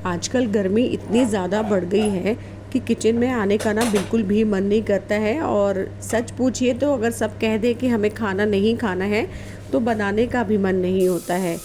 आजकल गर्मी इतनी ज़्यादा बढ़ गई है कि किचन में आने का ना बिल्कुल भी मन नहीं करता है। और सच पूछिए तो अगर सब कह दे कि हमें खाना नहीं खाना है तो बनाने का भी मन नहीं होता है।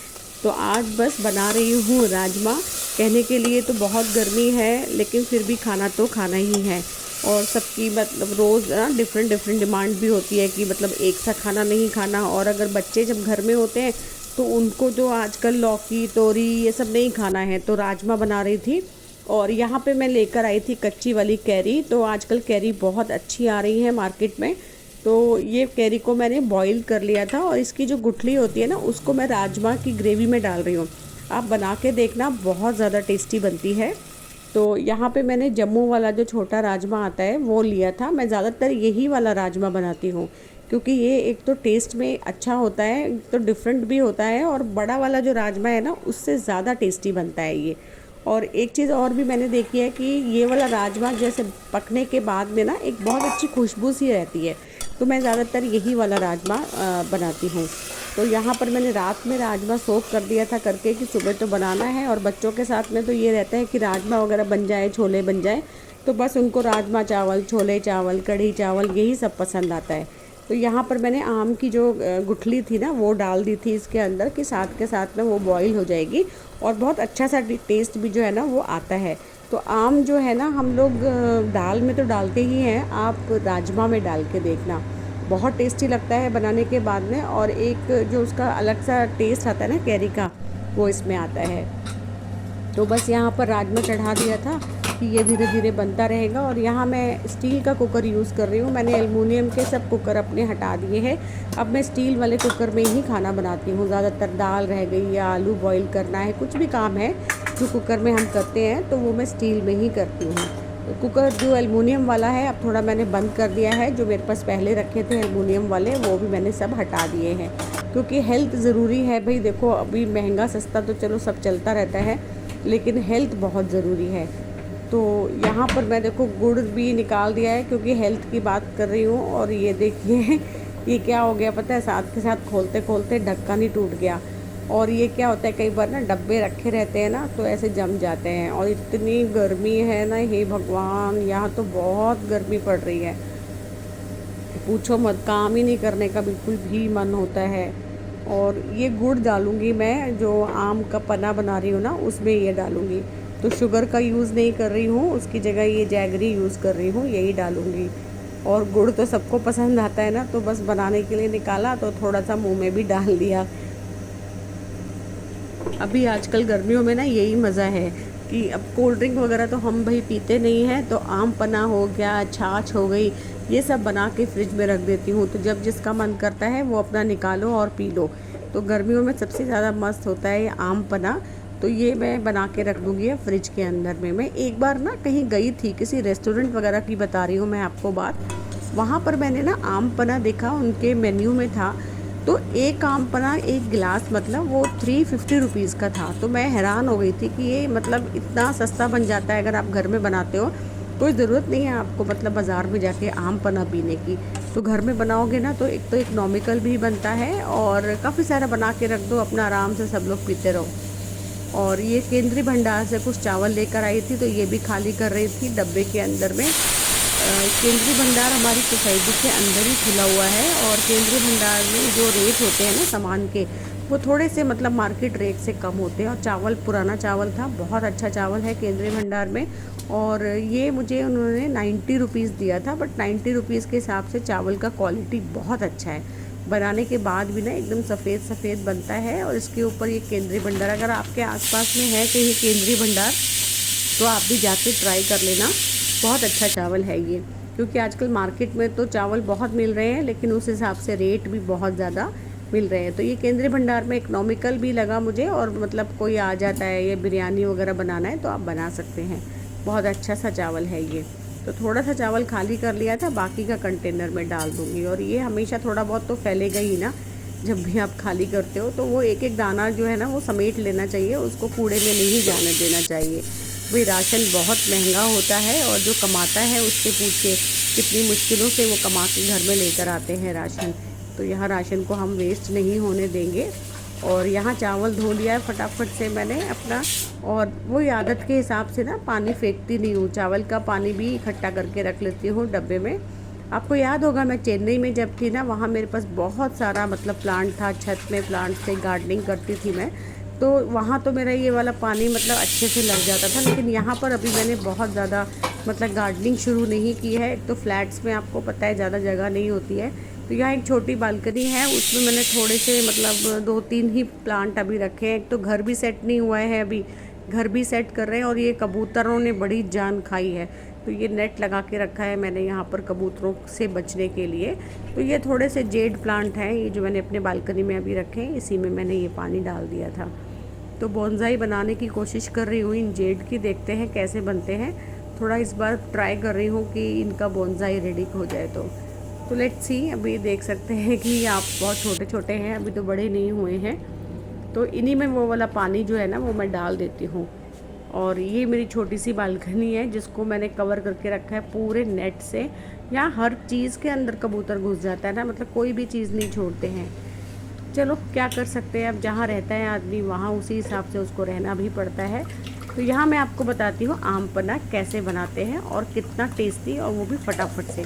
तो आज बस बना रही हूँ राजमा। कहने के लिए तो बहुत गर्मी है लेकिन फिर भी खाना तो खाना ही है। और सबकी मतलब रोज़ ना डिफरेंट डिफरेंट डिमांड भी होती है कि मतलब एक सा खाना नहीं खाना। और अगर बच्चे जब घर में होते हैं तो उनको जो आजकल लौकी तोरी ये सब नहीं खाना है, तो राजमा बना रही थी। और यहाँ पे मैं लेकर आई थी कच्ची वाली कैरी। तो आजकल कैरी बहुत अच्छी आ रही है मार्केट में। तो ये कैरी को मैंने बॉईल कर लिया था और इसकी जो गुठली होती है ना उसको मैं राजमा की ग्रेवी में डाल रही हूँ। आप बना के देखना, बहुत ज़्यादा टेस्टी बनती है। तो यहाँ पे मैंने जम्मू वाला जो छोटा राजमा आता है वो लिया था। मैं ज़्यादातर यही वाला राजमा बनाती हूँ क्योंकि ये एक तो टेस्ट में अच्छा होता है, एक तो डिफरेंट भी होता है। और बड़ा वाला जो राजमा है ना उससे ज़्यादा टेस्टी बनता है ये। और एक चीज़ और भी मैंने देखी है कि ये वाला राजमा जैसे पकने के बाद में ना एक बहुत अच्छी खुशबू सी रहती है। तो मैं ज़्यादातर यही वाला राजमा बनाती हूँ। तो यहाँ पर मैंने रात में राजमा सोक कर दिया था करके कि सुबह तो बनाना है। और बच्चों के साथ में तो ये रहता है कि राजमा वगैरह बन जाए, छोले बन जाए, तो बस उनको राजमा चावल, छोले चावल, कढ़ी चावल यही सब पसंद आता है। तो यहाँ पर मैंने आम की जो गुठली थी ना वो डाल दी थी इसके अंदर कि साथ के साथ में वो बॉईल हो जाएगी और बहुत अच्छा सा टेस्ट भी जो है ना वो आता है। तो आम जो है ना हम लोग दाल में तो डालते ही हैं, आप राजमा में डाल के देखना, बहुत टेस्टी लगता है बनाने के बाद में। और एक जो उसका अलग सा टेस्ट आता है ना कैरी का, वो इसमें आता है। तो बस यहाँ पर राजमा चढ़ा दिया था कि ये धीरे धीरे बनता रहेगा। और यहाँ मैं स्टील का कुकर यूज़ कर रही हूँ। मैंने एलुमिनियम के सब कुकर अपने हटा दिए हैं। अब मैं स्टील वाले कुकर में ही खाना बनाती हूँ। ज़्यादातर दाल रह गई या आलू बॉईल करना है, कुछ भी काम है जो कुकर में हम करते हैं तो वो मैं स्टील में ही करती हूँ। तो कुकर जो एलुमिनियम वाला है अब थोड़ा मैंने बंद कर दिया है। जो मेरे पास पहले रखे थे एलुमिनियम वाले वो भी मैंने सब हटा दिए हैं क्योंकि हेल्थ ज़रूरी है भाई। देखो अभी महंगा सस्ता तो चलो सब चलता रहता है लेकिन हेल्थ बहुत ज़रूरी है। तो यहाँ पर मैं देखो गुड़ भी निकाल दिया है क्योंकि हेल्थ की बात कर रही हूँ। और ये देखिए ये क्या हो गया पता है, साथ के साथ खोलते खोलते ढक्कन ही टूट गया। और ये क्या होता है कई बार ना डब्बे रखे रहते हैं ना तो ऐसे जम जाते हैं। और इतनी गर्मी है ना, हे भगवान, यहाँ तो बहुत गर्मी पड़ रही है, पूछो मत, काम ही नहीं करने का बिल्कुल भी मन होता है। और ये गुड़ डालूँगी मैं, जो आम का पन्ना बना रही हूँ ना उसमें ये डालूँगी। तो शुगर का यूज़ नहीं कर रही हूँ, उसकी जगह ये जैगरी यूज़ कर रही हूँ, यही डालूँगी। और गुड़ तो सबको पसंद आता है ना, तो बस बनाने के लिए निकाला तो थोड़ा सा मुँह में भी डाल दिया। अभी आजकल गर्मियों में ना यही मज़ा है कि अब कोल्ड ड्रिंक वगैरह तो हम भाई पीते नहीं हैं, तो आम पन्ना हो गया, छाछ हो गई, ये सब बना के फ्रिज में रख देती हूँ। तो जब जिसका मन करता है वो अपना निकालो और पी लो। तो गर्मियों में सबसे ज़्यादा मस्त होता है ये आम पन्ना। तो ये मैं बना के रख दूँगी अब फ्रिज के अंदर में। मैं एक बार ना कहीं गई थी, किसी रेस्टोरेंट वगैरह की बता रही हूँ मैं आपको बात। वहाँ पर मैंने ना आम पन्ना देखा, उनके मेन्यू में था। तो एक आम पन्ना एक गिलास मतलब वो 350 रुपीज़ का था। तो मैं हैरान हो गई थी कि ये मतलब इतना सस्ता बन जाता है अगर आप घर में बनाते हो। कोई ज़रूरत नहीं है आपको मतलब बाज़ार में जाके आम पन्ना पीने की। तो घर में बनाओगे ना तो एक तो इकोनॉमिकल भी बनता है और काफ़ी सारा बना के रख दो, अपना आराम से सब लोग पीते रहो। और ये केंद्रीय भंडार से कुछ चावल लेकर आई थी तो ये भी खाली कर रही थी डब्बे के अंदर में। केंद्रीय भंडार हमारी सोसाइटी के अंदर ही खुला हुआ है। और केंद्रीय भंडार में जो रेट होते हैं ना सामान के, वो थोड़े से मतलब मार्केट रेट से कम होते हैं। और चावल पुराना चावल था, बहुत अच्छा चावल है केंद्रीय भंडार में। और ये मुझे उन्होंने 90 रुपीज़ दिया था, बट 90 रुपीज़ के हिसाब से चावल का क्वालिटी बहुत अच्छा है। बनाने के बाद भी ना एकदम सफ़ेद सफ़ेद बनता है। और इसके ऊपर ये केंद्रीय भंडार, अगर आपके आसपास में है कहीं केंद्रीय भंडार तो आप भी जाके ट्राई कर लेना, बहुत अच्छा चावल है ये। क्योंकि आजकल मार्केट में तो चावल बहुत मिल रहे हैं लेकिन उस हिसाब से रेट भी बहुत ज़्यादा मिल रहे हैं। तो ये केंद्रीय भंडार में इकोनॉमिकल भी लगा मुझे। और मतलब कोई आ जाता है या बिरयानी वगैरह बनाना है तो आप बना सकते हैं, बहुत अच्छा सा चावल है ये। तो थोड़ा सा चावल खाली कर लिया था, बाकी का कंटेनर में डाल दूँगी। और ये हमेशा थोड़ा बहुत तो फैलेगा ही ना, जब भी आप खाली करते हो तो वो एक एक दाना जो है ना वो समेट लेना चाहिए, उसको कूड़े में नहीं जाने देना चाहिए। भाई राशन बहुत महंगा होता है और जो कमाता है उससे पूछिए कितनी मुश्किलों से वो कमा के घर में लेकर आते हैं राशन। तो यहाँ राशन को हम वेस्ट नहीं होने देंगे। और यहाँ चावल धो लिया है फटाफट से मैंने अपना, और वही आदत के हिसाब से ना पानी फेंकती नहीं हूँ, चावल का पानी भी इकट्ठा करके रख लेती हूँ डब्बे में। आपको याद होगा मैं चेन्नई में जब थी ना, वहाँ मेरे पास बहुत सारा मतलब प्लांट था, छत में प्लांट से गार्डनिंग करती थी मैं, तो वहाँ तो मेरा ये वाला पानी मतलब अच्छे से लग जाता था। लेकिन यहाँ पर अभी मैंने बहुत ज़्यादा मतलब गार्डनिंग शुरू नहीं की है। एक तो फ्लैट्स में आपको पता है ज़्यादा जगह नहीं होती है, तो यहाँ एक छोटी बालकनी है, उसमें मैंने थोड़े से मतलब 2-3 ही प्लांट अभी रखे हैं। एक तो घर भी सेट नहीं हुआ है अभी, घर भी सेट कर रहे हैं, और ये कबूतरों ने बड़ी जान खाई है, तो ये नेट लगा के रखा है मैंने यहाँ पर कबूतरों से बचने के लिए। तो ये थोड़े से जेड प्लांट हैं, ये जो मैंने अपने बालकनी में अभी रखे हैं, इसी में मैंने ये पानी डाल दिया था। तो बोनसाई बनाने की कोशिश कर रही हूँ इन जेड की, देखते हैं कैसे बनते हैं। थोड़ा इस बार ट्राई कर रही हूँ कि इनका बोनसाई रेडी हो जाए तो लेट्स सी। अभी देख सकते हैं कि आप बहुत छोटे छोटे हैं, अभी तो बड़े नहीं हुए हैं। तो इन्हीं में वो वाला पानी जो है ना वो मैं डाल देती हूँ। और ये मेरी छोटी सी बालकनी है जिसको मैंने कवर करके रखा है पूरे नेट से। यहाँ हर चीज़ के अंदर कबूतर घुस जाता है ना, मतलब कोई भी चीज़ नहीं छोड़ते हैं। चलो क्या कर सकते हैं, अब जहाँ रहता है आदमी वहाँ उसी हिसाब से उसको रहना भी पड़ता है। तो यहाँ मैं आपको बताती हूँ आम पन्ना कैसे बनाते हैं और कितना टेस्टी, और वो भी फटाफट से।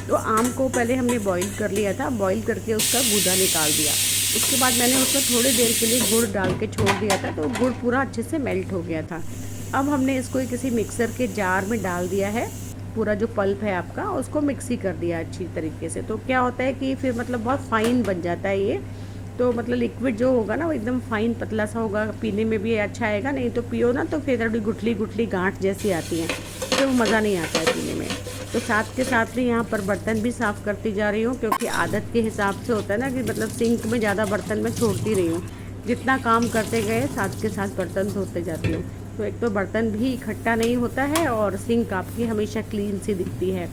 तो आम को पहले हमने बॉईल कर लिया था, बॉईल करके उसका गूदा निकाल दिया। उसके बाद मैंने उसमें थोड़ी देर के लिए गुड़ डाल के छोड़ दिया था, तो गुड़ पूरा अच्छे से मेल्ट हो गया था। अब हमने इसको किसी मिक्सर के जार में डाल दिया है, पूरा जो पल्प है आपका उसको मिक्सी कर दिया अच्छी तरीके से। तो क्या होता है कि फिर मतलब बहुत फाइन बन जाता है ये, तो मतलब लिक्विड जो होगा ना वो एकदम फाइन पतला सा होगा, पीने में भी अच्छा आएगा। नहीं तो पियो ना तो फिर थोड़ी गुठली गुठली गांठ जैसी आती है, तो वो मज़ा नहीं आता है पीने में। तो साथ के साथ में यहाँ पर बर्तन भी साफ़ करती जा रही हूँ, क्योंकि आदत के हिसाब से होता है ना कि मतलब सिंक में ज़्यादा बर्तन मैं छोड़ती रही हूँ, जितना काम करते गए साथ के साथ बर्तन धोते जाती हूँ। तो एक तो बर्तन भी इकट्ठा नहीं होता है और सिंक आपकी हमेशा क्लीन सी दिखती है।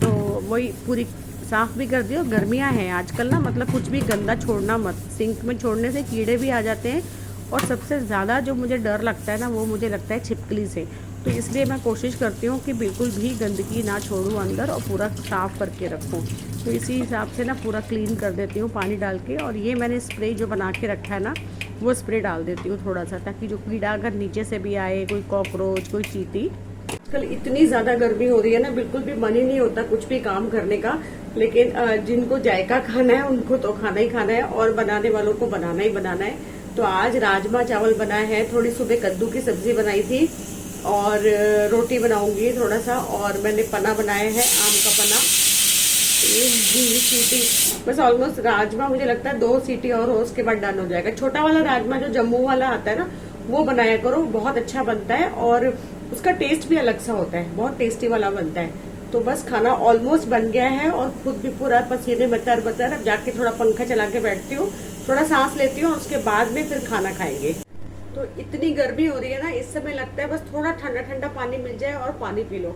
तो वही पूरी साफ़ भी कर दियो। गर्मियाँ हैं आजकल ना, मतलब कुछ भी गंदा छोड़ना मत, सिंक में छोड़ने से कीड़े भी आ जाते हैं। और सबसे ज़्यादा जो मुझे डर लगता है ना, वो मुझे लगता है छिपकली से। तो इसलिए मैं कोशिश करती हूँ कि बिल्कुल भी गंदगी ना छोड़ूँ अंदर, और पूरा साफ़ करके रखूँ। तो इसी हिसाब से ना पूरा क्लीन कर देती हूँ पानी डाल के। और ये मैंने स्प्रे जो बना के रखा है ना, वो स्प्रे डाल देती हूँ थोड़ा सा, ताकि जो कीड़ा अगर नीचे से भी आए, कोई कॉकरोच, कोई चींटी। आजकल इतनी ज़्यादा गर्मी हो रही है ना, बिल्कुल भी मन ही नहीं होता कुछ भी काम करने का। लेकिन जिनको जायका खाना है उनको तो खाना ही खाना है, और बनाने वालों को बनाना ही बनाना है। तो आज राजमा चावल बनाए हैं, थोड़ी सुबह कद्दू की सब्जी बनाई थी, और रोटी बनाऊंगी थोड़ा सा। और मैंने पना बनाया है, आम का पना। सीटी बस ऑलमोस्ट, राजमा मुझे लगता है 2 सीटी और हो, उसके बाद डन हो जाएगा। छोटा वाला राजमा जो जम्मू वाला आता है ना, वो बनाया करो, बहुत अच्छा बनता है, और उसका टेस्ट भी अलग सा होता है, बहुत टेस्टी वाला बनता है। तो बस खाना ऑलमोस्ट बन गया है, और खुद भी पूरा पसीने बतर बतर। अब जाके थोड़ा पंखा चला के बैठती हूँ, थोड़ा सांस लेती हूँ, और उसके बाद में फिर खाना खाएंगे। तो इतनी गर्मी हो रही है ना, इस समय लगता है बस थोड़ा ठंडा ठंडा पानी मिल जाए और पानी पी लो।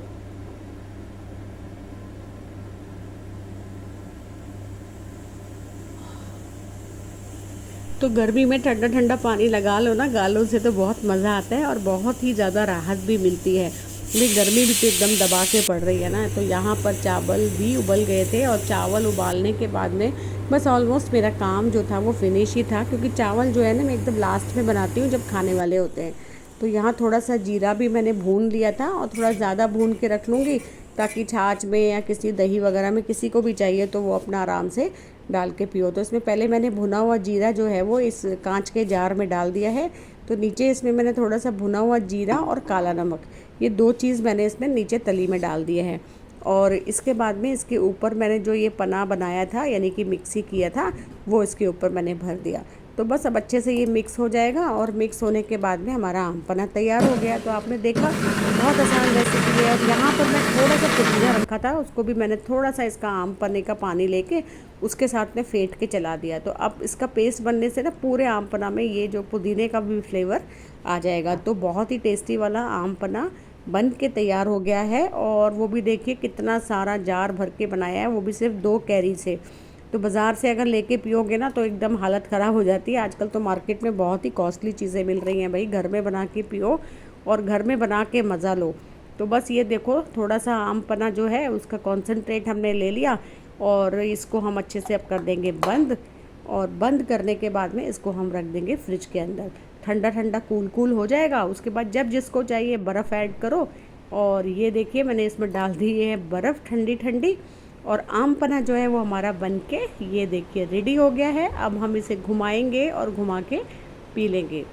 तो गर्मी में ठंडा ठंडा पानी लगा लो ना गालों से, तो बहुत मज़ा आता है और बहुत ही ज़्यादा राहत भी मिलती है। लेकिन गर्मी भी तो एकदम दबा के पड़ रही है ना। तो यहाँ पर चावल भी उबल गए थे, और चावल उबालने के बाद में बस ऑलमोस्ट मेरा काम जो था वो फिनिश ही था, क्योंकि चावल जो है ना मैं एकदम लास्ट में बनाती हूँ जब खाने वाले होते हैं। तो यहाँ थोड़ा सा जीरा भी मैंने भून लिया था, और थोड़ा ज़्यादा भून के रख लूँगी, ताकि छाछ में या किसी दही वगैरह में किसी को भी चाहिए तो वो अपना आराम से डाल के पियो। तो इसमें पहले मैंने भुना हुआ जीरा जो है वो इस कांच के जार में डाल दिया है। तो नीचे इसमें मैंने थोड़ा सा भुना हुआ जीरा और काला नमक, ये 2 चीज़ मैंने इसमें नीचे तली में डाल दिए हैं। और इसके बाद में इसके ऊपर मैंने जो ये पना बनाया था, यानी कि मिक्सी किया था, वो इसके ऊपर मैंने भर दिया। तो बस अब अच्छे से ये मिक्स हो जाएगा, और मिक्स होने के बाद में हमारा आम पन्ना तैयार हो गया। तो आपने देखा बहुत आसान रेसिपी है। और यहाँ पर मैं थोड़ा सा पुदीना रखा था, उसको भी मैंने थोड़ा सा इसका आम पन्ने का पानी लेके उसके साथ में फेंट के चला दिया। तो अब इसका पेस्ट बनने से ना पूरे आम पन्ना में ये जो पुदीने का भी फ्लेवर आ जाएगा। तो बहुत ही टेस्टी वाला आम पन्ना बन के तैयार हो गया है। और वो भी देखिए कितना सारा जार भर के बनाया है, वो भी सिर्फ 2 कैरी से। तो बाज़ार से अगर लेके पियोगे ना तो एकदम हालत ख़राब हो जाती है। आजकल तो मार्केट में बहुत ही कॉस्टली चीज़ें मिल रही हैं भाई, घर में बना के पियो और घर में बना के मज़ा लो। तो बस ये देखो थोड़ा सा आम पन्ना जो है उसका कॉन्सेंट्रेट हमने ले लिया, और इसको हम अच्छे से अब कर देंगे बंद। और बंद करने के बाद में इसको हम रख देंगे फ्रिज के अंदर। ठंडा ठंडा कूल हो जाएगा। उसके बाद जब जिसको चाहिए बर्फ़ ऐड करो। और ये देखिए मैंने इसमें डाल दी है बर्फ़ ठंडी ठंडी, और आम पन्ना जो है वो हमारा बन के ये देखिए रेडी हो गया है। अब हम इसे घुमाएंगे और घुमा के पी लेंगे।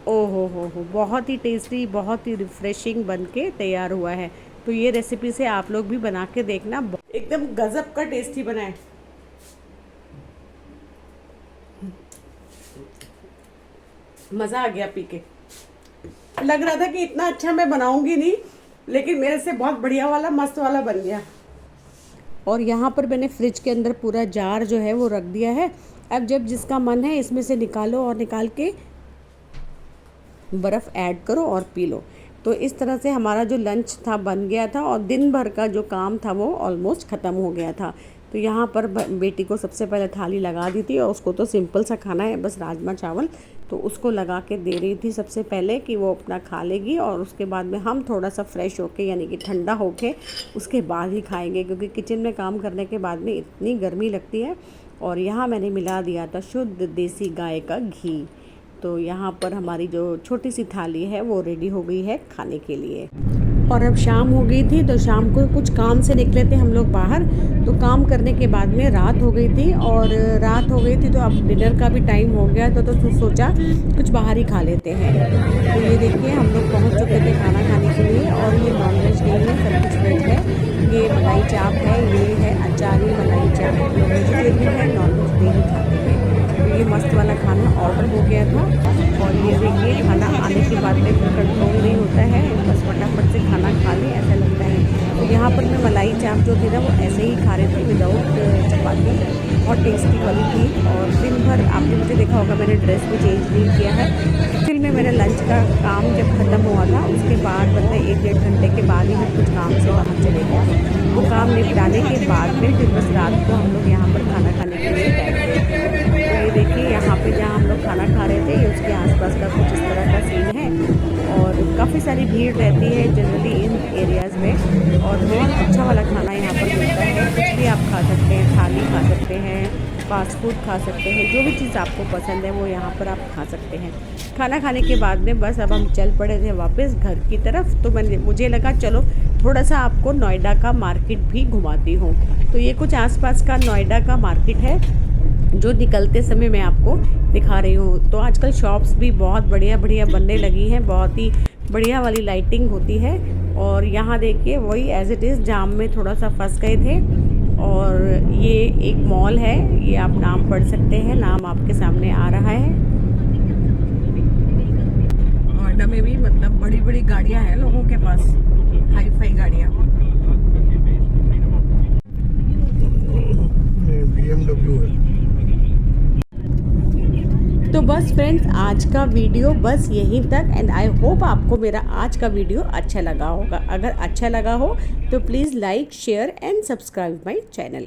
ओहो हो, बहुत ही टेस्टी, बहुत ही रिफ़्रेशिंग बन के तैयार हुआ है। तो ये रेसिपी से आप लोग भी बना के देखना, एकदम गजब का टेस्टी बना है। मज़ा आ गया पी के। लग रहा था कि इतना अच्छा मैं बनाऊंगी नहीं, लेकिन मेरे से बहुत बढ़िया वाला मस्त वाला बन गया। और यहाँ पर मैंने फ्रिज के अंदर पूरा जार जो है वो रख दिया है। अब जब जिसका मन है इसमें से निकालो और निकाल के बर्फ़ ऐड करो और पी लो। तो इस तरह से हमारा जो लंच था बन गया था, और दिन भर का जो काम था वो ऑलमोस्ट ख़त्म हो गया था। तो यहाँ पर बेटी को सबसे पहले थाली लगा दी थी, और उसको तो सिंपल सा खाना है, बस राजमा चावल। तो उसको लगा के दे रही थी सबसे पहले कि वो अपना खा लेगी, और उसके बाद में हम थोड़ा सा फ्रेश होके यानी कि ठंडा होके उसके बाद ही खाएंगे, क्योंकि किचन में काम करने के बाद में इतनी गर्मी लगती है। और यहाँ मैंने मिला दिया था शुद्ध देसी गाय का घी। तो यहाँ पर हमारी जो छोटी सी थाली है वो रेडी हो गई है खाने के लिए। और अब शाम हो गई थी, तो शाम को कुछ काम से निकले थे हम लोग बाहर। तो काम करने के बाद में रात हो गई थी, और रात हो गई थी तो अब डिनर का भी टाइम हो गया। तो सोचा कुछ बाहर ही खा लेते हैं। तो ये देखिए हम लोग पहुँच चुके थे खाना खाने के लिए, और ये नॉनवेज नहीं है, सब कुछ वेज है। ये मलाई चाप है, ये है अचारी मलाई चाप। वेजिटेरियन है, नॉनवेज नहीं खाते हैं। तो ये मस्त वाला खाना ऑर्डर हो गया था। और ये देखिए खाना आने के बाद में फिर कंट्रोल नहीं होता है, बस फटाफट से खाना खा लें ऐसा लगता है। तो यहाँ पर मैं मलाई चाप जो थी ना वो ऐसे ही खा रही थी विदाउट चपाती, बहुत टेस्टी वाली थी। और दिन भर आपने मुझे देखा होगा मैंने ड्रेस भी चेंज नहीं किया है। एक्चुअली में मेरा लंच का काम जब ख़त्म हुआ था उसके बाद मतलब 1-1.5 घंटे के बाद ही हम कुछ काम से बाहर चले गए। वो काम निपटाने के बाद में फिर बस रात को हम लोग यहाँ पर खाना खाने के लिए बैठ गए। तो ये देखिए यहाँ पे जहाँ हम लोग खाना खा रहे थे ये उसके आसपास का कुछ इस तरह का सीन है, और काफ़ी सारी भीड़ रहती है जनरली इन एरियाज़ में। और बहुत अच्छा वाला खाना यहाँ पर मिलता है, कुछ भी आप खा सकते हैं, थाली खा सकते हैं, फास्ट फूड खा सकते हैं, जो भी चीज़ आपको पसंद है वो यहाँ पर आप खा सकते हैं। खाना खाने के बाद में बस अब हम चल पड़े थे वापस घर की तरफ। तो मुझे लगा चलो थोड़ा सा आपको नोएडा का मार्केट भी घुमाती हूँ। तो ये कुछ आसपास का नोएडा का मार्केट है जो निकलते समय मैं आपको दिखा रही हूँ। तो आजकल शॉप्स भी बहुत बढ़िया बढ़िया बनने लगी हैं, बहुत ही बढ़िया वाली लाइटिंग होती है। और यहाँ देखिए वही एज इट इज़ जाम में थोड़ा सा फंस गए थे। और ये एक मॉल है, ये आप नाम पढ़ सकते हैं, नाम आपके सामने आ रहा है। नोएडा में भी मतलब बड़ी बड़ी गाड़ियाँ हैं लोगों के पास, हाई फाई गाड़ियाँ। BMW है। तो बस फ्रेंड्स आज का वीडियो बस यहीं तक, एंड आई होप आपको मेरा आज का वीडियो अच्छा लगा होगा। अगर अच्छा लगा हो तो please like share and subscribe my channel.